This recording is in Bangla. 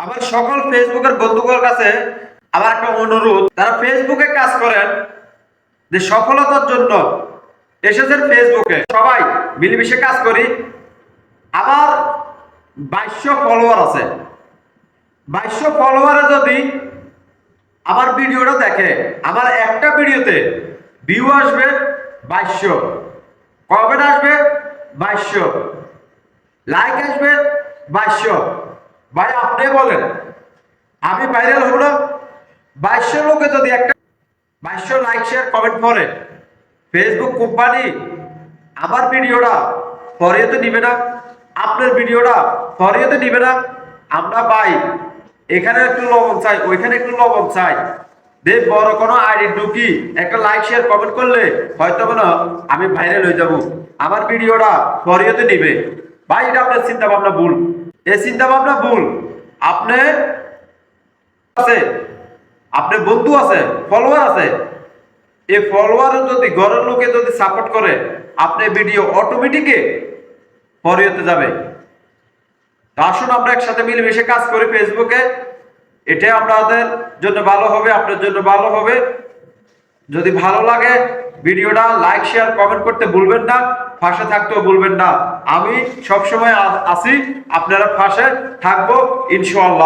আমার সকল ফেসবুকের বন্ধুদের কাছে আমার একটা অনুরোধ, তারা ফেসবুকে কাজ করেন যে সফলতার জন্য এসেছেন ফেসবুকে, সবাই মিলেমিশে কাজ করি। আমার 2200 ফলোয়ার আছে। 2200 ফলোয়ারে যদি আমার ভিডিওটা দেখে, আমার একটা ভিডিওতে ভিউ আসবে 2200, কমেন্ট আসবে 2200, লাইক আসবে 2200। ভাই আপনি বলেন, আমি ভাইরাল হব না? 2200 লোকে যদি একটা 2200 লাইক শেয়ার কমেন্ট করে, ফেসবুক কোম্পানি আমার ভিডিওটা ফরিয়েতে নিবে না? আপনার ভিডিওটা ফরিয়েতে নিবে না? আমরা ভাই এখানে একটু লবণ চাই, ওইখানে একটু লবণ চাই। দেখ বড় কোনো আইডি ঢুকি একটা লাইক শেয়ার কমেন্ট করলে হয়তো না আমি ভাইরাল হয়ে যাব, আমার ভিডিওটা ফরিয়েতে নিবে। ভাই এটা আপনার চিন্তা ভাবনা ভুল, এই চিন্তা ভাবনা ভুল। আপনি আছে, আপনার বন্ধু আছে, ফলোয়ার আছে, এই ফলোয়ার যদি ঘরের লোকে যদি সাপোর্ট করে, আপনার ভিডিও অটোমেটিকে ফরিয়েতে যাবে। আসুন আমরা একসাথে মিলেমিশে কাজ করি ফেসবুকে, এটা আমাদের জন্য ভালো হবে, আপনার জন্য ভালো হবে। যদি ভালো লাগে ভিডিওটা লাইক শেয়ার কমেন্ট করতে ভুলবেন না, পাশে থাকতেও ভুলবেন না। আমি সবসময় আছি, আপনারা পাশে থাকবো ইনশাআল্লাহ।